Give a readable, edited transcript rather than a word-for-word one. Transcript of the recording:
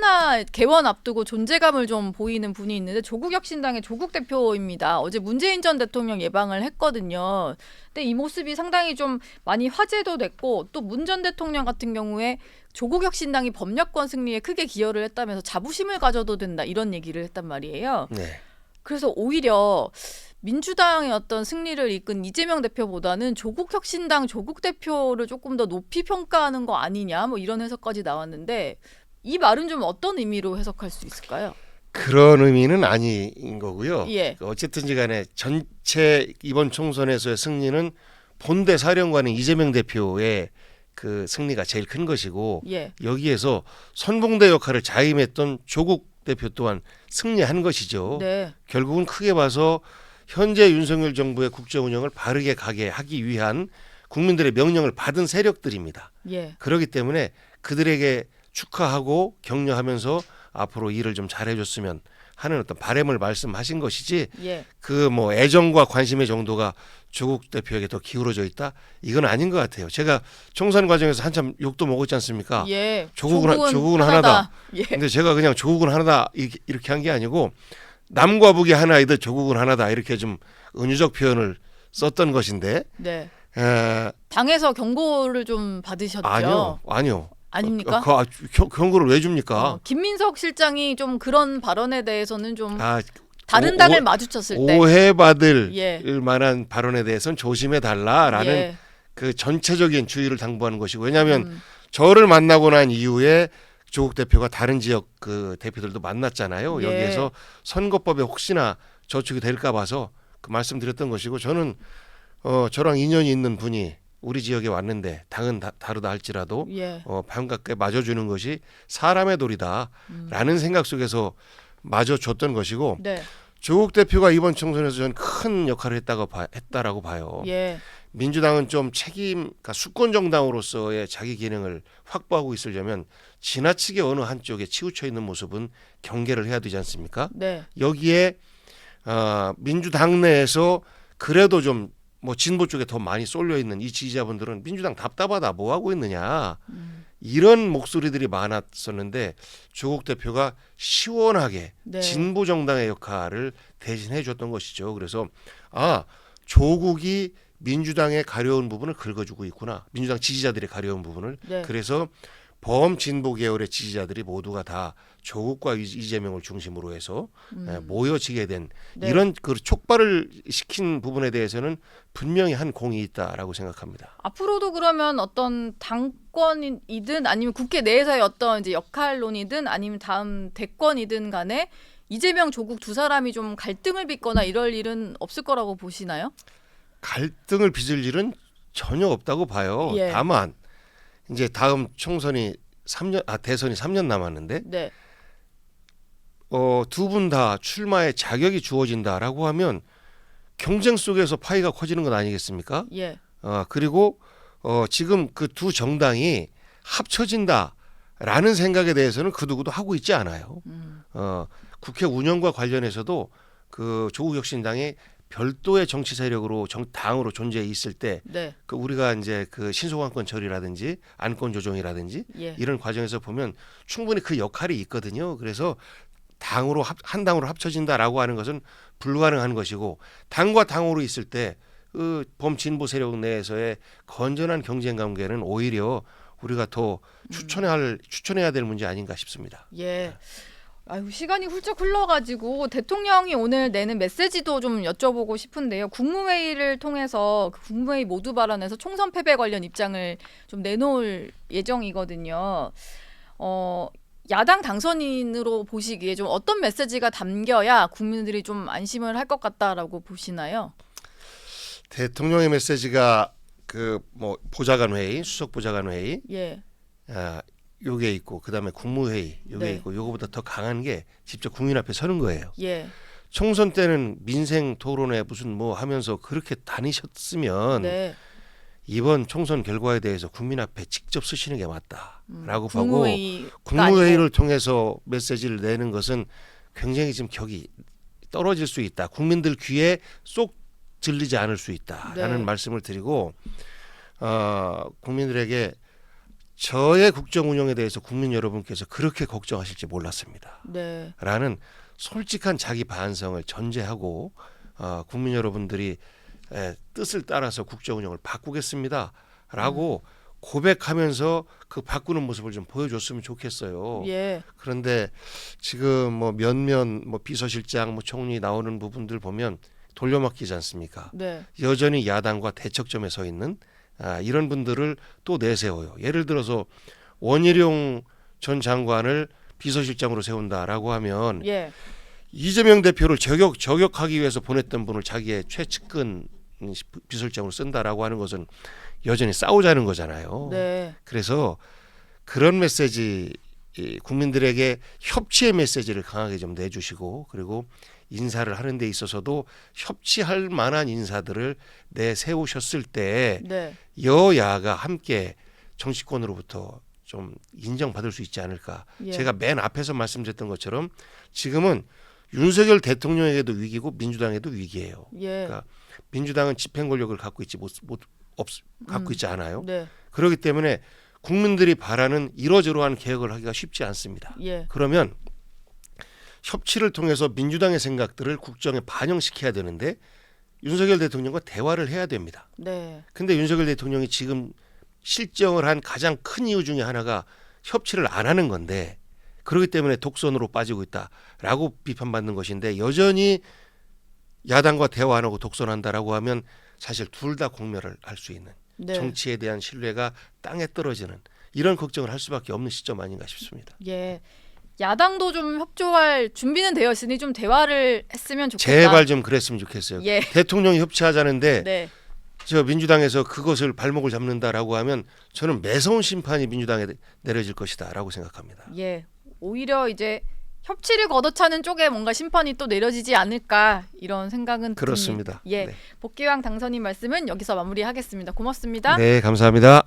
하나 개원 앞두고 존재감을 좀 보이는 분이 있는데 조국혁신당의 조국 대표입니다. 어제 문재인 전 대통령 예방을 했거든요. 근데 이 모습이 상당히 좀 많이 화제도 됐고 또 문 전 대통령 같은 경우에 조국혁신당이 법야권 승리에 크게 기여를 했다면서 자부심을 가져도 된다 이런 얘기를 했단 말이에요. 네. 그래서 오히려 민주당의 어떤 승리를 이끈 이재명 대표보다는 조국혁신당 조국 대표를 조금 더 높이 평가하는 거 아니냐 뭐 이런 해석까지 나왔는데 이 말은 좀 어떤 의미로 해석할 수 있을까요? 그런 의미는 아닌 거고요. 예. 어쨌든지 간에 전체 이번 총선에서의 승리는 본대 사령관인 이재명 대표의 그 승리가 제일 큰 것이고 예. 여기에서 선봉대 역할을 자임했던 조국 대표 또한 승리한 것이죠. 네. 결국은 크게 봐서 현재 윤석열 정부의 국정 운영을 바르게 가게 하기 위한 국민들의 명령을 받은 세력들입니다. 예. 그렇기 때문에 그들에게 축하하고 격려하면서 앞으로 일을 좀 잘해줬으면 하는 어떤 바람을 말씀하신 것이지 예. 그 뭐 애정과 관심의 정도가 조국 대표에게 더 기울어져 있다 이건 아닌 것 같아요. 제가 총선 과정에서 한참 욕도 먹었지 않습니까? 예. 조국은 하나다. 예. 근데 제가 그냥 조국은 하나다 이렇게 한 게 아니고 남과 북이 하나이듯 조국은 하나다 이렇게 좀 은유적 표현을 썼던 것인데 네. 당에서 경고를 좀 받으셨죠? 아니요. 아닙니까? 경고를 왜 줍니까? 김민석 실장이 좀 그런 발언에 대해서는 좀 다른 오- 당을 마주쳤을 때 오해받을 예. 만한 발언에 대해서는 조심해 달라라는 예. 그 전체적인 주의를 당부하는 것이고 왜냐하면 저를 만나고 난 이후에 조국 대표가 다른 지역 그 대표들도 만났잖아요. 예. 여기에서 선거법에 혹시나 저축이 될까 봐서 그 말씀드렸던 것이고 저는 저랑 인연이 있는 분이 우리 지역에 왔는데 당은 다르다 할지라도 예. 반갑게 맞아주는 것이 사람의 도리다라는 생각 속에서 맞아줬던 것이고 네. 조국 대표가 이번 총선에서 저는 큰 역할을 했다라고 봐요. 예. 민주당은 좀 그러니까 수권 정당으로서의 자기 기능을 확보하고 있으려면 지나치게 어느 한쪽에 치우쳐 있는 모습은 경계를 해야 되지 않습니까? 네. 여기에 민주당 내에서 그래도 좀 뭐 진보 쪽에 더 많이 쏠려 있는 이 지지자분들은 민주당 답답하다 뭐 하고 있느냐 이런 목소리들이 많았었는데 조국 대표가 시원하게 네. 진보 정당의 역할을 대신해 줬던 것이죠. 그래서 조국이 민주당의 가려운 부분을 긁어주고 있구나. 민주당 지지자들의 가려운 부분을. 네. 그래서 범진보 계열의 지지자들이 모두가 다 조국과 이재명을 중심으로 해서 모여지게 된 네. 이런 그 촉발을 시킨 부분에 대해서는 분명히 한 공이 있다라고 생각합니다. 앞으로도 그러면 어떤 당권이든 아니면 국회 내에서의 어떤 이제 역할론이든 아니면 다음 대권이든 간에 이재명 조국 두 사람이 좀 갈등을 빚거나 이럴 일은 없을 거라고 보시나요? 갈등을 빚을 일은 전혀 없다고 봐요. 예. 다만 이제 다음 총선이 대선이 3년 남았는데 네. 두 분 다 출마의 자격이 주어진다라고 하면 경쟁 속에서 파이가 커지는 것 아니겠습니까? 예. 그리고 지금 그 두 정당이 합쳐진다라는 생각에 대해서는 그 누구도 하고 있지 않아요. 국회 운영과 관련해서도 그 조국혁신당이 별도의 정치 세력으로 당으로 존재해 있을 때 네. 그 우리가 이제 그 신속안건 처리라든지 안건 조정이라든지 예. 이런 과정에서 보면 충분히 그 역할이 있거든요. 그래서 한 당으로 합쳐진다라고 하는 것은 불가능한 것이고 당과 당으로 있을 때 그 범진보 세력 내에서의 건전한 경쟁 관계는 오히려 우리가 더 추천해야 될 문제 아닌가 싶습니다. 예. 아유, 시간이 훌쩍 흘러가지고 대통령이 오늘 내는 메시지도 좀 여쭤보고 싶은데요. 국무회의를 통해서 그 국무회의 모두 발언에서 총선 패배 관련 입장을 좀 내놓을 예정이거든요. 야당 당선인으로 보시기에 좀 어떤 메시지가 담겨야 국민들이 좀 안심을 할 것 같다라고 보시나요? 대통령의 메시지가 그 뭐 보좌관 회의, 수석 보좌관 회의, 예. 요게 있고 그다음에 국무회의 요게 네. 있고 요거보다 더 강한 게 직접 국민 앞에 서는 거예요. 예. 총선 때는 민생 토론회 무슨 뭐 하면서 그렇게 다니셨으면 네. 이번 총선 결과에 대해서 국민 앞에 직접 쓰시는 게 맞다라고 보고 국무회의가 국무회의를 아니고. 통해서 메시지를 내는 것은 굉장히 지금 격이 떨어질 수 있다. 국민들 귀에 쏙 들리지 않을 수 있다라는 네. 말씀을 드리고 국민들에게 저의 국정 운영에 대해서 국민 여러분께서 그렇게 걱정하실지 몰랐습니다. 네. 라는 솔직한 자기 반성을 전제하고 국민 여러분들이 뜻을 따라서 국정 운영을 바꾸겠습니다. 라고 고백하면서 그 바꾸는 모습을 좀 보여줬으면 좋겠어요. 예. 그런데 지금 뭐 몇몇 뭐 비서실장 뭐 총리 나오는 부분들 보면 돌려막기지 않습니까? 네. 여전히 야당과 대척점에 서 있는 이런 분들을 또 내세워요. 예를 들어서 원희룡 전 장관을 비서실장으로 세운다라고 하면 예. 이재명 대표를 저격하기 위해서 보냈던 분을 자기의 최측근 비서실장으로 쓴다라고 하는 것은 여전히 싸우자는 거잖아요. 네. 그래서 그런 메시지 국민들에게 협치의 메시지를 강하게 좀 내주시고 그리고 인사를 하는 데 있어서도 협치할 만한 인사들을 내세우셨을 때 네. 여야가 함께 정치권으로부터 좀 인정받을 수 있지 않을까. 예. 제가 맨 앞에서 말씀드렸던 것처럼 지금은 윤석열 대통령에게도 위기고 민주당에도 위기예요. 예. 그러니까 민주당은 집행 권력을 갖고 있지 않아요. 네. 그렇기 때문에 국민들이 바라는 이러저러한 개혁을 하기가 쉽지 않습니다. 예. 그러면 협치를 통해서 민주당의 생각들을 국정에 반영시켜야 되는데 윤석열 대통령과 대화를 해야 됩니다. 네. 근데 윤석열 대통령이 지금 실정을 한 가장 큰 이유 중에 하나가 협치를 안 하는 건데 그렇기 때문에 독선으로 빠지고 있다라고 비판받는 것인데 여전히 야당과 대화 안 하고 독선한다라고 하면 사실 둘 다 공멸을 할 수 있는 네. 정치에 대한 신뢰가 땅에 떨어지는 이런 걱정을 할 수밖에 없는 시점 아닌가 싶습니다. 예. 야당도 좀 협조할 준비는 되어 있으니 좀 대화를 했으면 좋겠다. 제발 좀 그랬으면 좋겠어요. 예. 대통령이 협치하자는데 네. 저 민주당에서 그것을 발목을 잡는다라고 하면 저는 매서운 심판이 민주당에 내려질 것이다라고 생각합니다. 예. 오히려 이제 협치를 걷어차는 쪽에 뭔가 심판이 또 내려지지 않을까 이런 생각은 그렇습니다. 듭니다. 예. 네. 복귀왕 당선인 말씀은 여기서 마무리하겠습니다. 고맙습니다. 네, 감사합니다.